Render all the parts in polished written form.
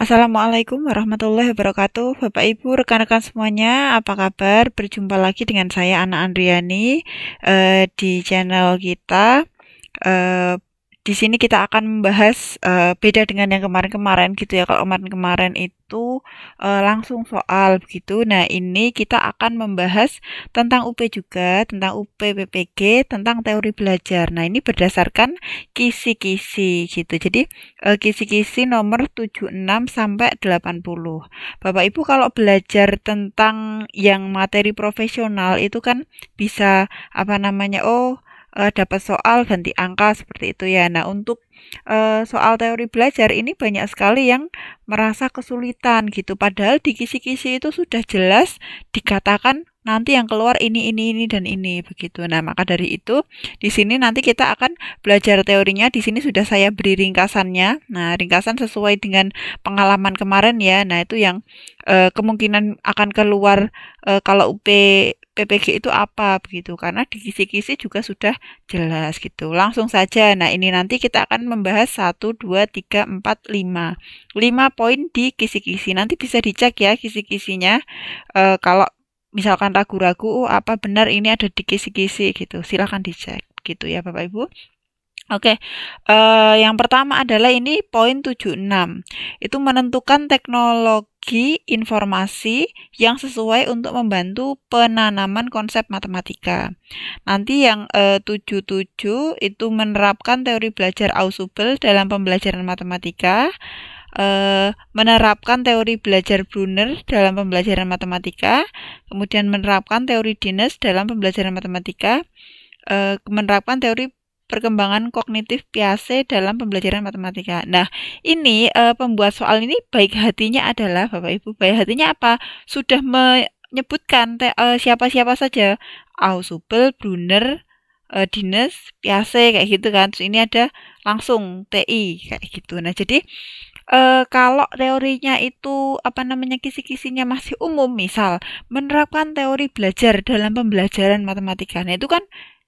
Assalamualaikum warahmatullahi wabarakatuh. Bapak Ibu, rekan-rekan semuanya, apa kabar? Berjumpa lagi dengan saya Ana Andriani di channel kita. Eh, di sini kita akan membahas beda dengan yang kemarin-kemarin gitu ya. Kalau kemarin-kemarin itu langsung soal begitu. Nah, ini kita akan membahas tentang UP juga, tentang UP PPG, tentang teori belajar. Nah, ini berdasarkan kisi-kisi gitu. Jadi kisi-kisi nomor 76 sampai 80. Bapak Ibu kalau belajar tentang yang materi profesional itu kan bisa apa namanya? Dapat soal ganti angka seperti itu ya. Nah, untuk soal teori belajar ini banyak sekali yang merasa kesulitan gitu. Padahal di kisi-kisi itu sudah jelas dikatakan nanti yang keluar ini dan ini begitu. Nah, maka dari itu di sini nanti kita akan belajar teorinya. Di sini sudah saya beri ringkasannya. Nah, ringkasan sesuai dengan pengalaman kemarin ya. Nah, itu yang kemungkinan akan keluar kalau PPG itu apa begitu. Karena di kisi-kisi juga sudah jelas gitu. Langsung saja. Nah, ini nanti kita akan membahas 1, 2, 3, 4, 5. 5 poin di kisi-kisi. Nanti bisa dicek ya kisi-kisinya. Kalau misalkan ragu-ragu, apa benar ini ada di kisi-kisi gitu. Silahkan dicek gitu ya Bapak Ibu. Oke, yang pertama adalah ini poin 76. Itu menentukan teknologi informasi yang sesuai untuk membantu penanaman konsep matematika. Nanti yang 77 itu menerapkan teori belajar Ausubel dalam pembelajaran matematika. Menerapkan teori belajar Brunner dalam pembelajaran matematika. Kemudian menerapkan teori Dines dalam pembelajaran matematika. Menerapkan teori perkembangan kognitif Piaget dalam pembelajaran matematika. Nah, ini pembuat soal ini baik hatinya adalah Bapak Ibu, baik hatinya apa? Sudah menyebutkan siapa-siapa saja, Ausubel, Brunner, Dines, Piaget kayak gitu kan. Terus ini ada langsung TI kayak gitu. Nah, jadi kalau teorinya itu apa namanya kisi-kisinya masih umum, misal menerapkan teori belajar dalam pembelajaran matematika. Nah, itu kan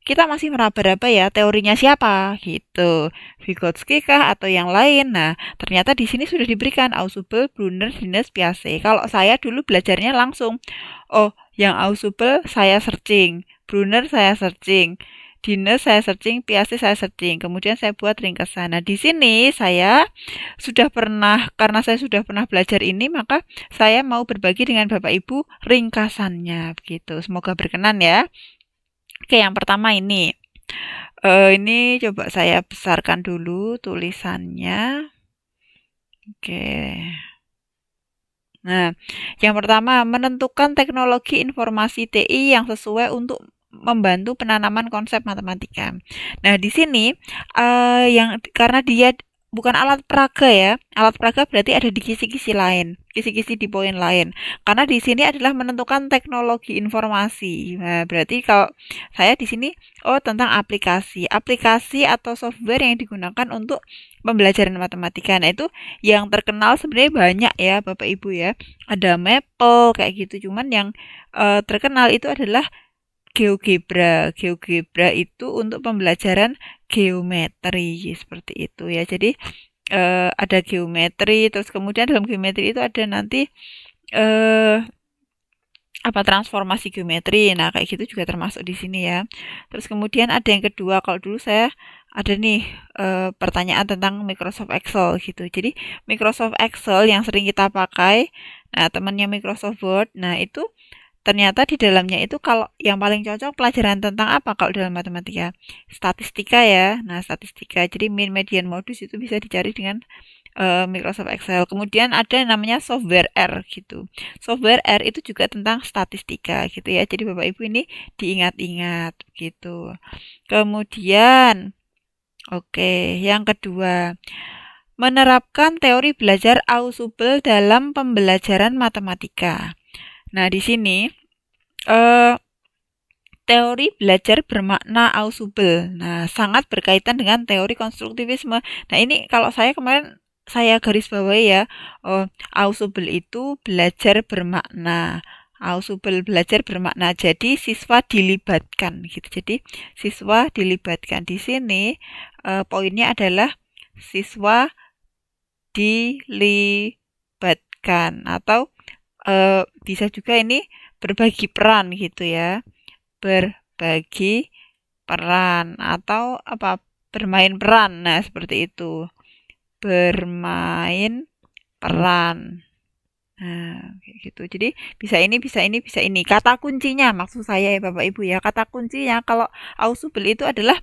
kita masih meraba-raba ya teorinya siapa gitu. Vygotsky kah atau yang lain. Nah, ternyata di sini sudah diberikan Ausubel, Brunner, Dines, Piaget. Kalau saya dulu belajarnya langsung. Oh, yang Ausubel saya searching, Brunner saya searching, Dines saya searching, Piaget saya searching. Kemudian saya buat ringkasan. Nah, di sini saya sudah pernah, karena saya sudah pernah belajar ini, maka saya mau berbagi dengan Bapak Ibu ringkasannya begitu. Semoga berkenan ya. Oke, yang pertama ini. Ini coba saya besarkan dulu tulisannya. Oke. Nah, yang pertama menentukan teknologi informasi TI yang sesuai untuk membantu penanaman konsep matematika. Nah, di sini yang karena dia bukan alat peraga ya. Alat peraga berarti ada di kisi-kisi lain, kisi-kisi di poin lain. Karena di sini adalah menentukan teknologi informasi. Nah, berarti kalau saya di sini tentang aplikasi, aplikasi atau software yang digunakan untuk pembelajaran matematika. Nah, itu yang terkenal sebenarnya banyak ya Bapak Ibu ya. Ada Maple kayak gitu. Cuman yang terkenal itu adalah GeoGebra. GeoGebra itu untuk pembelajaran geometri seperti itu ya. Jadi ada geometri, terus kemudian dalam geometri itu ada nanti eh apa transformasi geometri. Nah, kayak gitu juga termasuk di sini ya. Terus kemudian ada yang kedua, kalau dulu saya ada nih pertanyaan tentang Microsoft Excel gitu. Jadi Microsoft Excel yang sering kita pakai, nah temannya Microsoft Word, nah itu ternyata di dalamnya itu kalau yang paling cocok pelajaran tentang apa kalau dalam matematika? Statistika ya. Nah, statistika. Jadi mean, median, modus itu bisa dicari dengan Microsoft Excel. Kemudian ada yang namanya software R gitu. Software R itu juga tentang statistika gitu ya. Jadi Bapak Ibu ini diingat-ingat gitu. Kemudian, oke, yang kedua, menerapkan teori belajar Ausubel dalam pembelajaran matematika. Nah, di sini eh, teori belajar bermakna Ausubel. Nah, sangat berkaitan dengan teori konstruktivisme. Nah, ini kalau saya kemarin saya garis bawahi ya. Ausubel itu belajar bermakna. Ausubel belajar bermakna. Jadi siswa dilibatkan gitu. Jadi siswa dilibatkan di sini poinnya adalah siswa dilibatkan dilibatkan, atau bisa juga ini berbagi peran gitu ya, berbagi peran atau apa, bermain peran. Nah, seperti itu, bermain peran. Nah, kayak gitu. Jadi bisa ini, bisa ini, bisa ini. Kata kuncinya maksud saya ya Bapak Ibu ya. Kata kuncinya kalau ausubel itu adalah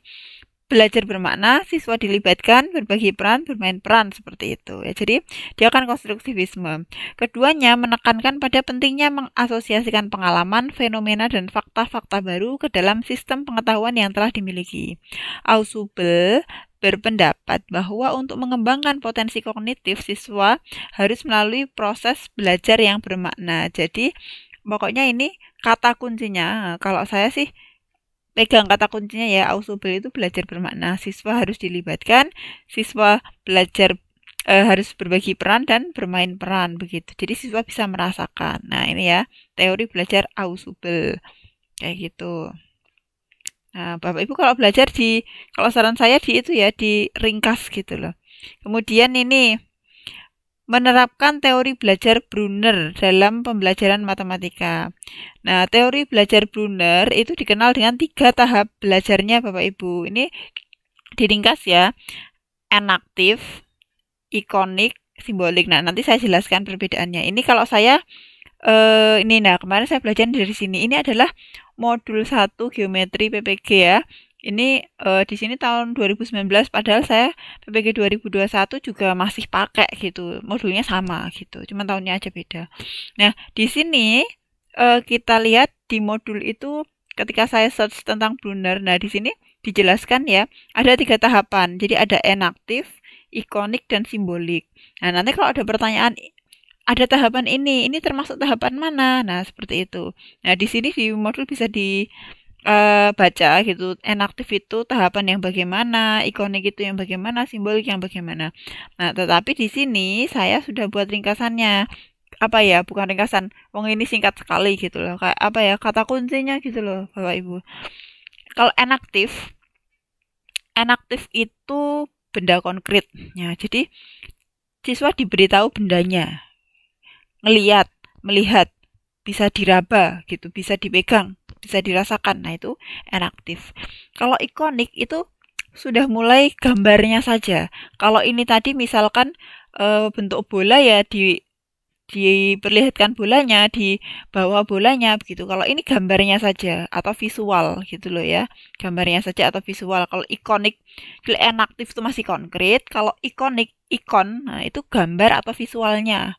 belajar bermakna, siswa dilibatkan, berbagi peran, bermain peran seperti itu ya. Jadi dia akan konstruktivisme. Keduanya menekankan pada pentingnya mengasosiasikan pengalaman, fenomena dan fakta-fakta baru ke dalam sistem pengetahuan yang telah dimiliki. Ausubel berpendapat bahwa untuk mengembangkan potensi kognitif siswa harus melalui proses belajar yang bermakna. Jadi pokoknya ini kata kuncinya. Kalau saya sih pegang kata kuncinya ya, ausubel itu belajar bermakna, siswa harus dilibatkan, siswa belajar harus berbagi peran dan bermain peran begitu. Jadi siswa bisa merasakan. Nah, ini ya teori belajar ausubel kayak gitu. Nah, Bapak Ibu kalau saran saya di itu ya, diringkas gitu loh. Kemudian ini menerapkan teori belajar Brunner dalam pembelajaran matematika. Nah, teori belajar Brunner itu dikenal dengan 3 tahap belajarnya Bapak Ibu. Ini diringkas ya, enaktif, ikonik, simbolik. Nah, nanti saya jelaskan perbedaannya. Ini kalau saya kemarin saya belajar dari sini. Ini adalah modul 1 geometri PPG ya. Ini di sini tahun 2019, padahal saya PPG 2021 juga masih pakai gitu. Modulnya sama gitu, cuma tahunnya aja beda. Nah, di sini kita lihat di modul itu ketika saya search tentang Brunner, nah di sini dijelaskan ya, ada 3 tahapan. Jadi ada enaktif, ikonik, dan simbolik. Nah, nanti kalau ada pertanyaan ada tahapan ini termasuk tahapan mana? Nah, seperti itu. Nah, di sini di modul bisa baca gitu. Enaktif itu tahapan yang bagaimana, ikonik itu yang bagaimana, simbolik yang bagaimana. Nah, tetapi di sini saya sudah buat ringkasannya. Apa ya? Bukan ringkasan. Wong ini singkat sekali gitu loh. Kayak apa ya? Kata kuncinya gitu loh, Bapak Ibu. Kalau enaktif itu benda konkret. Ya, jadi siswa diberitahu bendanya. Ngelihat, melihat, bisa diraba gitu, bisa dipegang, bisa dirasakan. Nah, itu enaktif. Kalau ikonik itu sudah mulai gambarnya saja. Kalau ini tadi misalkan bentuk bola ya diperlihatkan bolanya, di bawah bolanya begitu. Kalau ini gambarnya saja atau visual gitu loh ya. Gambarnya saja atau visual. Kalau ikonik, kalau enaktif itu masih konkret. Kalau ikonik, ikon, nah itu gambar atau visualnya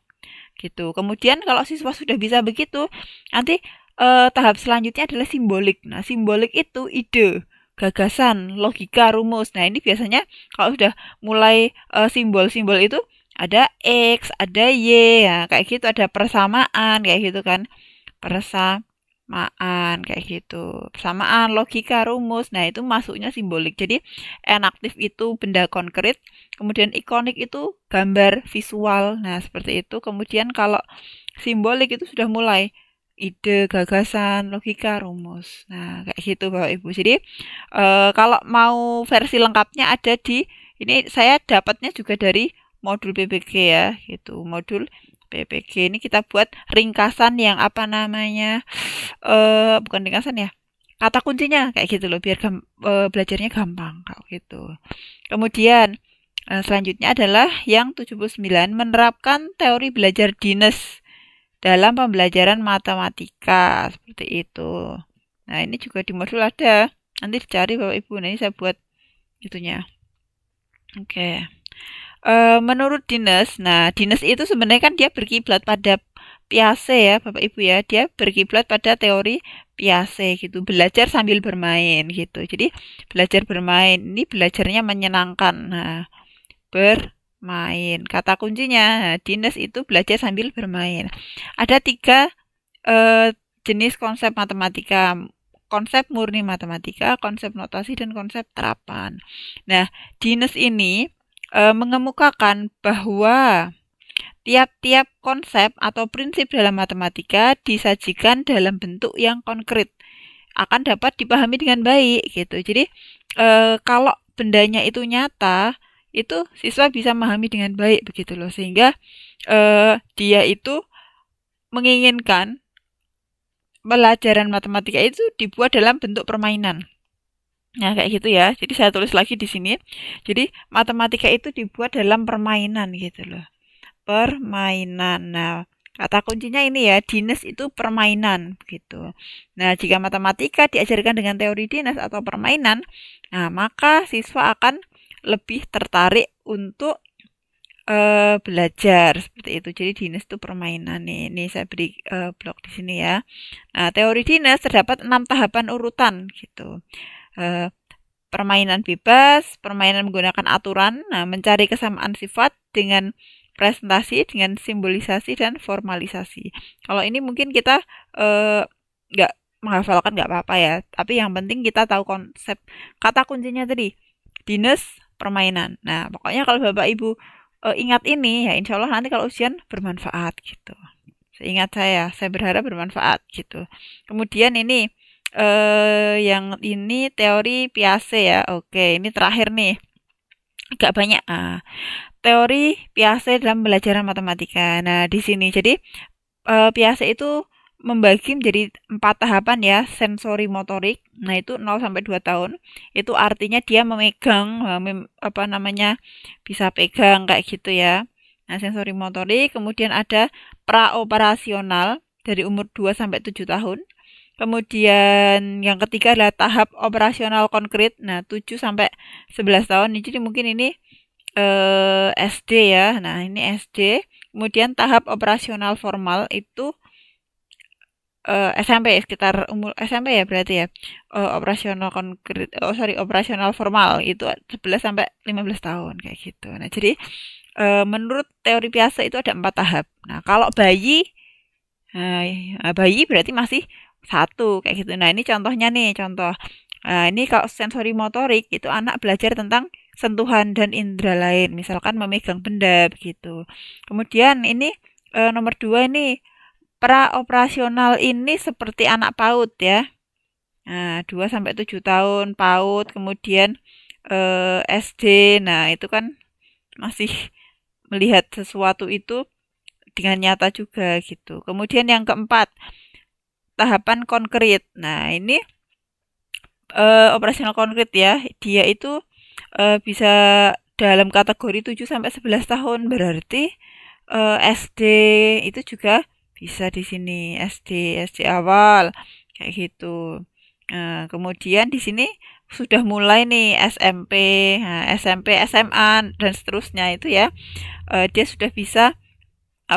gitu. Kemudian kalau siswa sudah bisa begitu, nanti tahap selanjutnya adalah simbolik. Nah, simbolik itu ide, gagasan, logika, rumus. Nah, ini biasanya kalau sudah mulai simbol-simbol itu ada X, ada Y, ya kayak gitu, ada persamaan kayak gitu kan. Persamaan kayak gitu. Persamaan, logika, rumus. Nah, itu masuknya simbolik. Jadi, enaktif itu benda konkret, kemudian ikonik itu gambar visual. Nah, seperti itu. Kemudian kalau simbolik itu sudah mulai ide, gagasan, logika, rumus. Nah, kayak gitu Bapak Ibu. Jadi, kalau mau versi lengkapnya ada di ini saya dapatnya juga dari modul PPG ya, gitu. Modul PPG ini kita buat ringkasan yang apa namanya? Bukan ringkasan ya. Kata kuncinya kayak gitu loh biar belajarnya gampang kalau gitu. Kemudian selanjutnya adalah yang 79 menerapkan teori belajar Dines dalam pembelajaran matematika seperti itu. Nah, ini juga di modul ada. Nanti dicari Bapak Ibu. Nah, ini saya buat itunya. Oke. Menurut Dines, nah Dines itu sebenarnya kan dia berkiblat pada Piaget ya Bapak Ibu ya, dia berkiblat pada teori Piaget gitu, belajar sambil bermain gitu. Jadi belajar bermain ini belajarnya menyenangkan. Nah, bermain kata kuncinya. Nah, Dines itu belajar sambil bermain. Ada 3 jenis konsep matematika. Konsep murni matematika, konsep notasi, dan konsep terapan. Nah, Dines ini mengemukakan bahwa tiap-tiap konsep atau prinsip dalam matematika disajikan dalam bentuk yang konkret, akan dapat dipahami dengan baik gitu. Jadi kalau bendanya itu nyata, itu siswa bisa memahami dengan baik begitu loh, sehingga dia itu menginginkan pelajaran matematika itu dibuat dalam bentuk permainan. Nah, kayak gitu ya. Jadi saya tulis lagi di sini. Jadi matematika itu dibuat dalam permainan gitu loh. Permainan. Nah, kata kuncinya ini ya, dinas itu permainan gitu. Nah, jika matematika diajarkan dengan teori dinas atau permainan, nah maka siswa akan lebih tertarik untuk belajar seperti itu. Jadi dinas itu permainan nih. Ini saya beri blok di sini ya. Nah, teori dinas terdapat 6 tahapan urutan gitu. Permainan bebas, permainan menggunakan aturan, nah mencari kesamaan sifat dengan presentasi, dengan simbolisasi dan formalisasi. Kalau ini mungkin kita nggak menghafalkan nggak apa-apa ya, tapi yang penting kita tahu konsep kata kuncinya tadi, dinas permainan. Nah, pokoknya kalau Bapak Ibu ingat ini ya, insya Allah nanti kalau ujian bermanfaat gitu. Seingat saya berharap bermanfaat gitu. Kemudian ini yang ini teori Piaget ya. Oke, ini terakhir nih. Agak banyak. Teori Piaget dalam pembelajaran matematika. Nah, di sini jadi Piaget itu membagi menjadi 4 tahapan ya, sensori motorik. Nah, itu 0 sampai 2 tahun. Itu artinya dia memegang apa namanya? Bisa pegang kayak gitu ya. Nah, sensori motorik, kemudian ada praoperasional dari umur 2 sampai 7 tahun. Kemudian yang ketiga adalah tahap operasional konkret. Nah, 7 sampai 11 tahun. Jadi mungkin ini SD ya. Nah, ini SD. Kemudian tahap operasional formal itu SMP, sekitar umur SMP ya berarti ya. Operasional konkret, operasional formal itu 11 sampai 15 tahun kayak gitu. Nah, jadi menurut teori Piaget itu ada 4 tahap. Nah, kalau bayi, bayi berarti masih 1 kayak gitu. Nah, ini contohnya nih, contoh. Nah, ini kalau sensori motorik itu anak belajar tentang sentuhan dan indera lain, misalkan memegang benda begitu. Kemudian ini nomor 2 ini praoperasional ini seperti anak PAUD ya. Nah, 2 sampai 7 tahun PAUD, kemudian SD. Nah, itu kan masih melihat sesuatu itu dengan nyata juga gitu. Kemudian yang keempat, tahapan konkret. Nah, ini operasional konkret ya. Dia itu bisa dalam kategori 7 sampai 11 tahun, berarti SD itu juga bisa di sini, SD awal kayak gitu. Kemudian di sini sudah mulai nih SMP, SMP, SMA dan seterusnya itu ya. Dia sudah bisa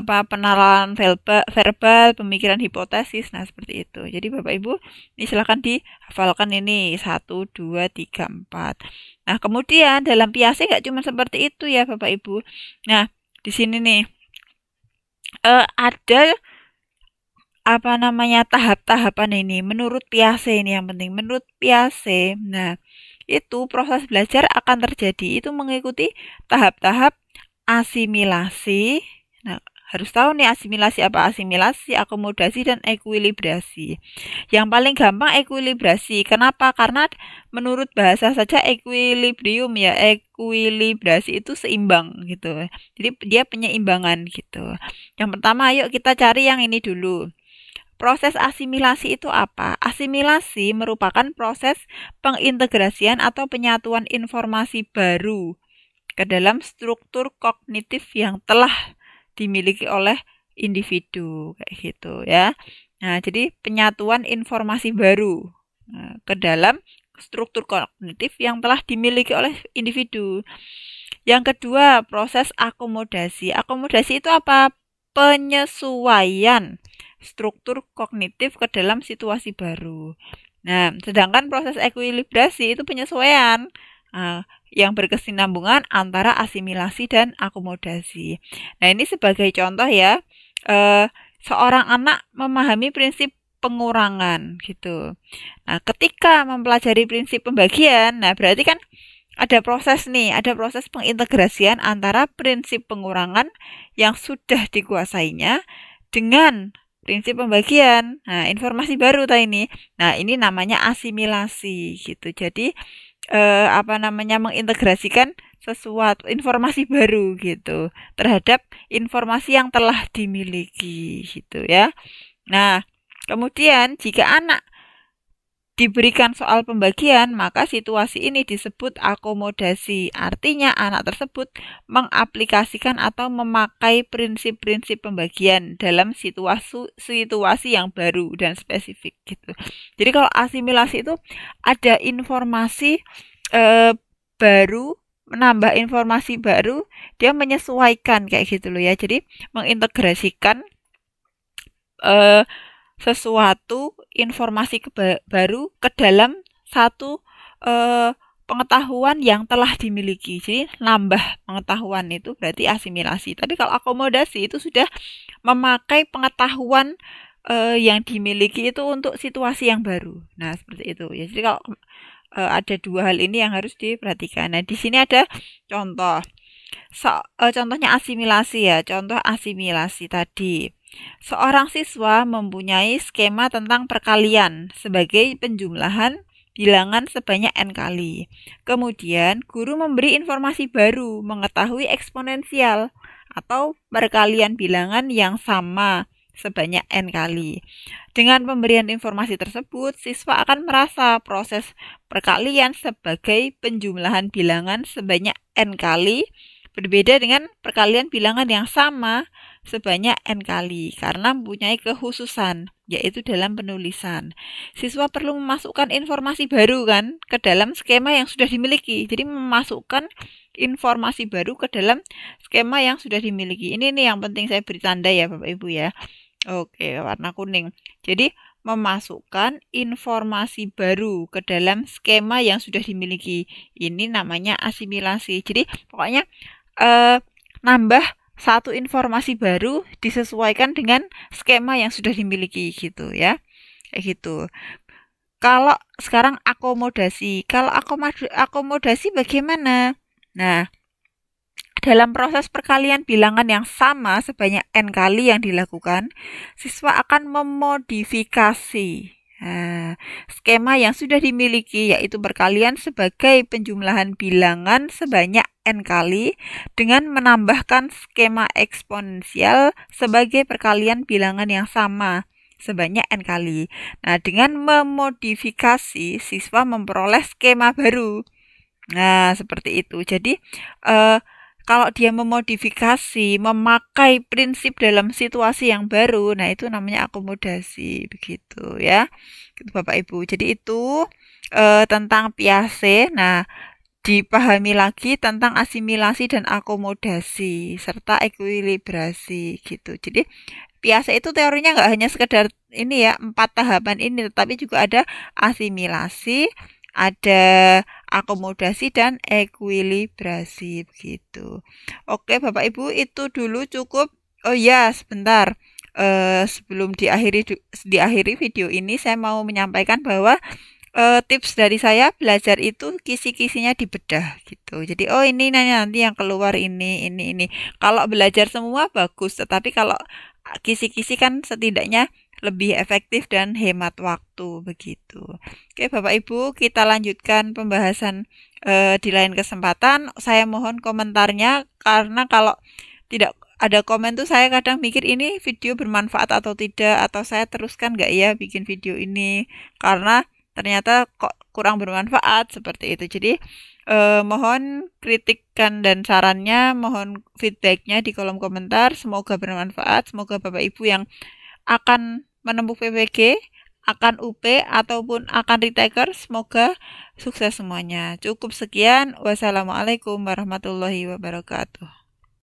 penalaran verbal, pemikiran hipotesis, nah seperti itu. Jadi Bapak Ibu, ini silakan dihafalkan ini 1, 2, 3, 4. Nah, kemudian dalam Piaget nggak cuma seperti itu ya Bapak Ibu. Nah, di sini nih ada tahap-tahapan ini menurut Piaget, ini yang penting menurut Piaget. Nah, itu proses belajar akan terjadi itu mengikuti tahap-tahap asimilasi. Nah, harus tahu nih asimilasi apa, asimilasi, akomodasi, dan ekuilibrasi. Yang paling gampang ekuilibrasi. Kenapa? Karena menurut bahasa saja equilibrium ya, ekuilibrasi itu seimbang gitu. Jadi dia penyeimbangan gitu. Yang pertama, yuk kita cari yang ini dulu. Proses asimilasi itu apa? Asimilasi merupakan proses pengintegrasian atau penyatuan informasi baru ke dalam struktur kognitif yang telah dimiliki oleh individu kayak gitu ya. Nah, jadi penyatuan informasi baru ke dalam struktur kognitif yang telah dimiliki oleh individu. Yang kedua, proses akomodasi. Akomodasi itu apa? Penyesuaian struktur kognitif ke dalam situasi baru. Nah, sedangkan proses ekuilibrasi itu penyesuaian yang berkesinambungan antara asimilasi dan akomodasi. Nah, ini sebagai contoh ya, seorang anak memahami prinsip pengurangan gitu. Nah, ketika mempelajari prinsip pembagian, nah berarti kan ada proses nih, ada proses pengintegrasian antara prinsip pengurangan yang sudah dikuasainya dengan prinsip pembagian. Nah, informasi baru ini. Nah, ini namanya asimilasi gitu. Jadi mengintegrasikan sesuatu informasi baru gitu terhadap informasi yang telah dimiliki gitu ya. Nah, kemudian jika anak diberikan soal pembagian, maka situasi ini disebut akomodasi. Artinya anak tersebut mengaplikasikan atau memakai prinsip-prinsip pembagian dalam situasi yang baru dan spesifik gitu. Jadi kalau asimilasi itu ada informasi baru, menambah informasi baru, dia menyesuaikan kayak gitu loh ya. Jadi mengintegrasikan sesuatu informasi baru ke dalam satu pengetahuan yang telah dimiliki. Jadi nambah pengetahuan itu berarti asimilasi. Tapi kalau akomodasi itu sudah memakai pengetahuan yang dimiliki itu untuk situasi yang baru. Nah, seperti itu ya. Jadi kalau ada dua hal ini yang harus diperhatikan. Nah, di sini ada contoh. Contohnya asimilasi ya. Contoh asimilasi tadi. Seorang siswa mempunyai skema tentang perkalian sebagai penjumlahan bilangan sebanyak n kali. Kemudian, guru memberi informasi baru mengetahui eksponensial atau perkalian bilangan yang sama sebanyak n kali. Dengan pemberian informasi tersebut, siswa akan merasa proses perkalian sebagai penjumlahan bilangan sebanyak n kali berbeda dengan perkalian bilangan yang sama sebanyak n kali karena mempunyai kekhususan yaitu dalam penulisan. Siswa perlu memasukkan informasi baru kan ke dalam skema yang sudah dimiliki. Jadi memasukkan informasi baru ke dalam skema yang sudah dimiliki. Ini nih yang penting saya beri tanda ya Bapak Ibu ya. Oke, warna kuning. Jadi memasukkan informasi baru ke dalam skema yang sudah dimiliki. Ini namanya asimilasi. Jadi pokoknya nambah satu informasi baru disesuaikan dengan skema yang sudah dimiliki gitu ya. Kayak gitu. Kalau sekarang akomodasi. Kalau akomodasi bagaimana? Nah, dalam proses perkalian bilangan yang sama sebanyak n kali yang dilakukan, siswa akan memodifikasi skema yang sudah dimiliki yaitu perkalian sebagai penjumlahan bilangan sebanyak n kali dengan menambahkan skema eksponensial sebagai perkalian bilangan yang sama sebanyak n kali. Nah, dengan memodifikasi siswa memperoleh skema baru. Nah, seperti itu. Jadi kalau dia memodifikasi, memakai prinsip dalam situasi yang baru, nah itu namanya akomodasi, begitu ya, gitu Bapak Ibu. Jadi itu tentang Piaget. Nah, dipahami lagi tentang asimilasi dan akomodasi serta ekuilibrasi gitu. Jadi Piaget itu teorinya nggak hanya sekedar ini ya 4 tahapan ini, tetapi juga ada asimilasi, ada akomodasi dan ekuilibrasi begitu. Oke Bapak Ibu, itu dulu cukup. Oh ya, sebentar. Sebelum diakhiri video ini, saya mau menyampaikan bahwa tips dari saya belajar itu kisi-kisinya dibedah gitu. Jadi oh ini nanti yang keluar ini. Kalau belajar semua bagus, tetapi kalau kisi-kisi kan setidaknya lebih efektif dan hemat waktu begitu. Oke Bapak Ibu, kita lanjutkan pembahasan di lain kesempatan. Saya mohon komentarnya karena kalau tidak ada komen tuh saya kadang mikir ini video bermanfaat atau tidak, atau saya teruskan nggak ya bikin video ini karena ternyata kok kurang bermanfaat seperti itu. Jadi mohon kritikan dan sarannya, mohon feedbacknya di kolom komentar. Semoga bermanfaat. Semoga Bapak Ibu yang akan menempuh PPG, akan UP ataupun akan retaker, semoga sukses semuanya. Cukup sekian. Wassalamualaikum warahmatullahi wabarakatuh.